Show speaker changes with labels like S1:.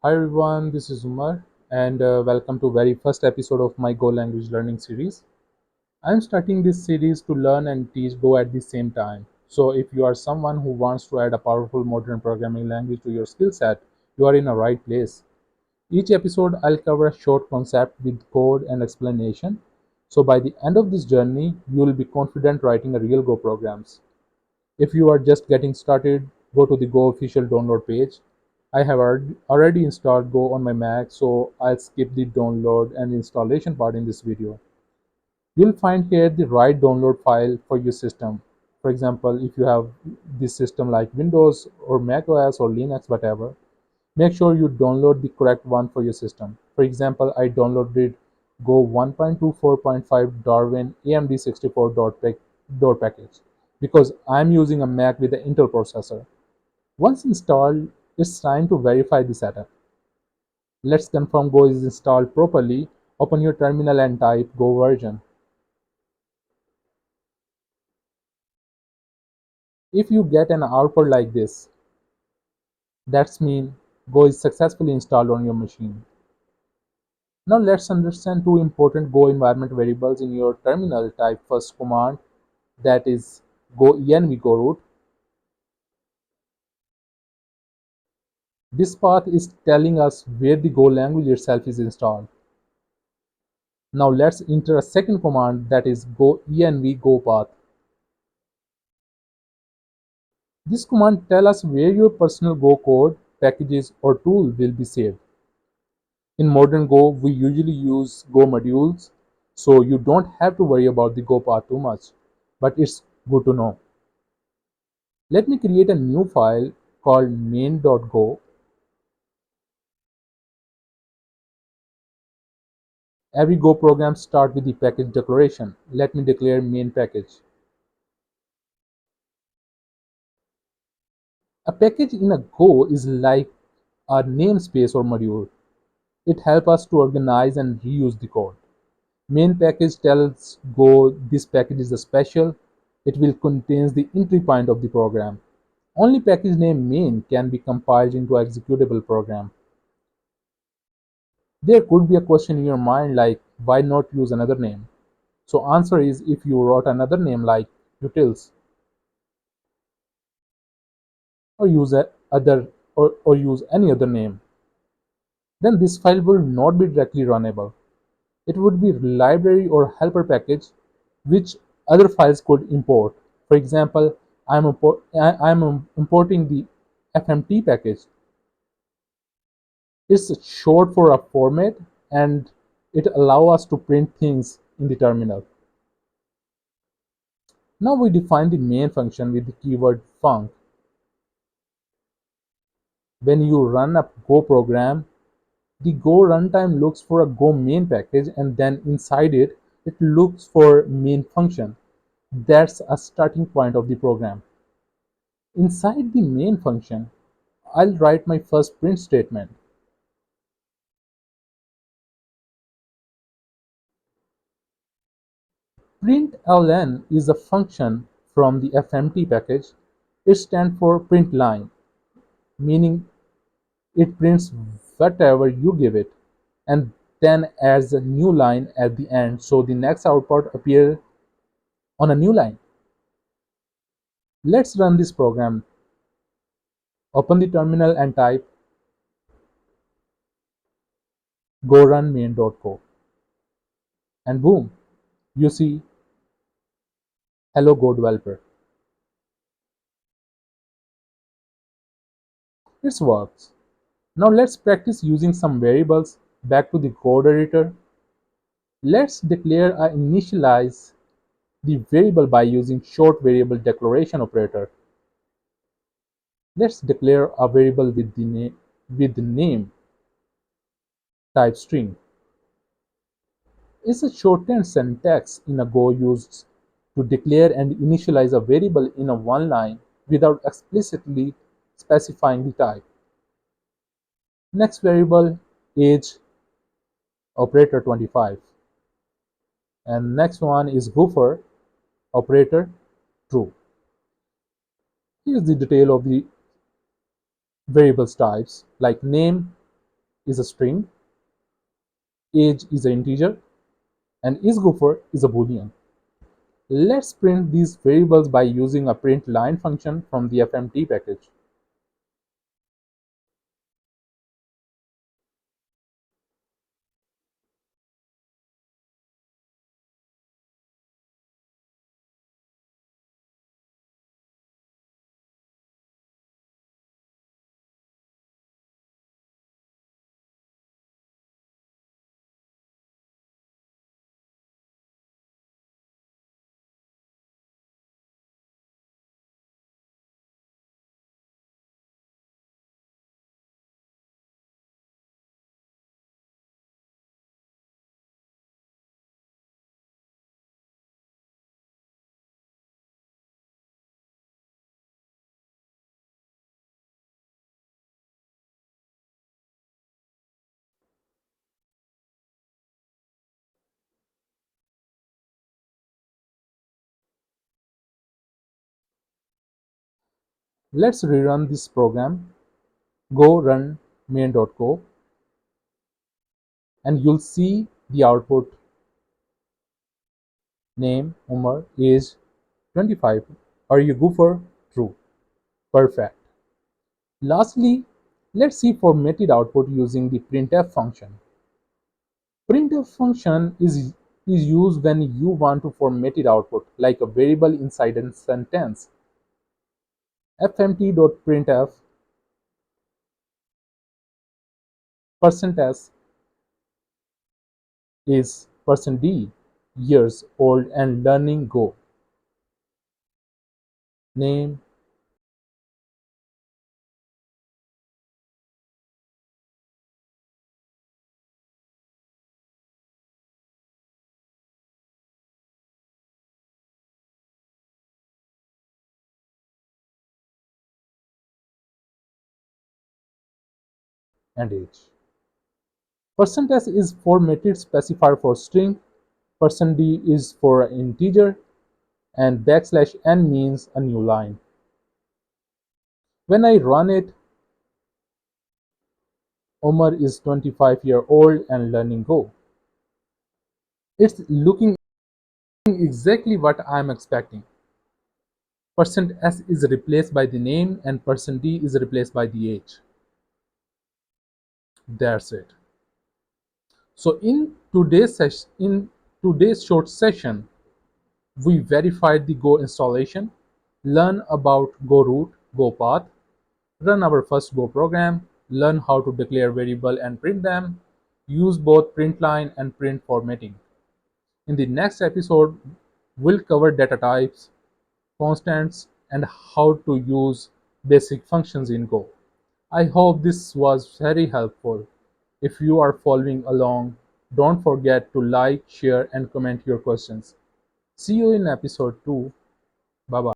S1: Hi everyone, this is Umar and welcome to very first episode of my Go language learning series. I'm starting this series to learn and teach Go at the same time. So if you are someone who wants to add a powerful modern programming language to your skill set, you are in the right place. Each episode I'll cover a short concept with code and explanation. So by the end of this journey, you will be confident writing a real Go programs. If you are just getting started, go to the Go official download page. I have already installed Go on my Mac, so I'll skip the download and installation part in this video. You'll find here the right download file for your system. For example, if you have this system like Windows or macOS or Linux, whatever, make sure you download the correct one for your system. For example, I downloaded Go 1.24.5 Darwin AMD64 package because I'm using a Mac with an Intel processor. Once installed, it's time to verify the setup. Let's confirm Go is installed properly. Open your terminal and type Go version. If you get an output like this, that's mean Go is successfully installed on your machine. Now let's understand two important Go environment variables in your terminal. Type first command, that is go env go root. This path is telling us where the Go language itself is installed. Now let's enter a second command, that is go env go path. This command tells us where your personal Go code, packages or tool will be saved. In modern Go, we usually use Go modules, so you don't have to worry about the Go path too much, but it's good to know. Let me create a new file called main.go. Every Go program starts with the package declaration. Let me declare main package. A package in a Go is like a namespace or module. It helps us to organize and reuse the code. Main package tells Go this package is a special. It will contains the entry point of the program. Only package name main can be compiled into an executable program. There could be a question in your mind like, why not use another name? So answer is, if you wrote another name like utils or use any other name, then this file will not be directly runnable. It would be library or helper package which other files could import. For example, I'm importing the FMT package. It's short for a format and it allows us to print things in the terminal. Now we define the main function with the keyword func. When you run a Go program, the Go runtime looks for a Go main package and then inside it, it looks for main function. That's a starting point of the program. Inside the main function, I'll write my first print statement. Println is a function from the FMT package. It stands for print line, meaning it prints whatever you give it and then adds a new line at the end so the next output appears on a new line. Let's run this program. Open the terminal and type go run main.go and boom, you see hello Go developer. It works. Now let's practice using some variables. Back to the code editor. Let's declare a initialize the variable by using short variable declaration operator. Let's declare a variable with the name type string. It's a shortened syntax in a Go used to declare and initialize a variable in a one line without explicitly specifying the type. Next variable age operator 25 and next one is buffer operator true. Here's the detail of the variables types like name is a string, age is an integer, and 𝗟𝗏𝗡 is a boolean. Let's print these variables by using a print line function from the fmt package. Let's rerun this program. Go run main.co and you'll see the output: name Umar, age 25, are you goofer? True. Perfect. Lastly, let's see formatted output using the printf function. Printf function is used when you want to formatted output like a variable inside a sentence. fmt.printf %s is %d, years old and learning go, name, and age. %s is formatted specifier for string, %d is for an integer, and \n means a new line. When I run it, Omar is 25-year-old and learning Go. It's looking exactly what I'm expecting. %s is replaced by the name and %d is replaced by the age. That's it. So in today's short session, we verified the Go installation, learn about Go root, Go path, run our first Go program, learn how to declare variable and print them, use both print line and print formatting. In the next episode, we'll cover data types, constants, and how to use basic functions in Go. I hope this was very helpful. If you are following along, don't forget to like, share, and comment your questions. See you in episode 2. Bye bye.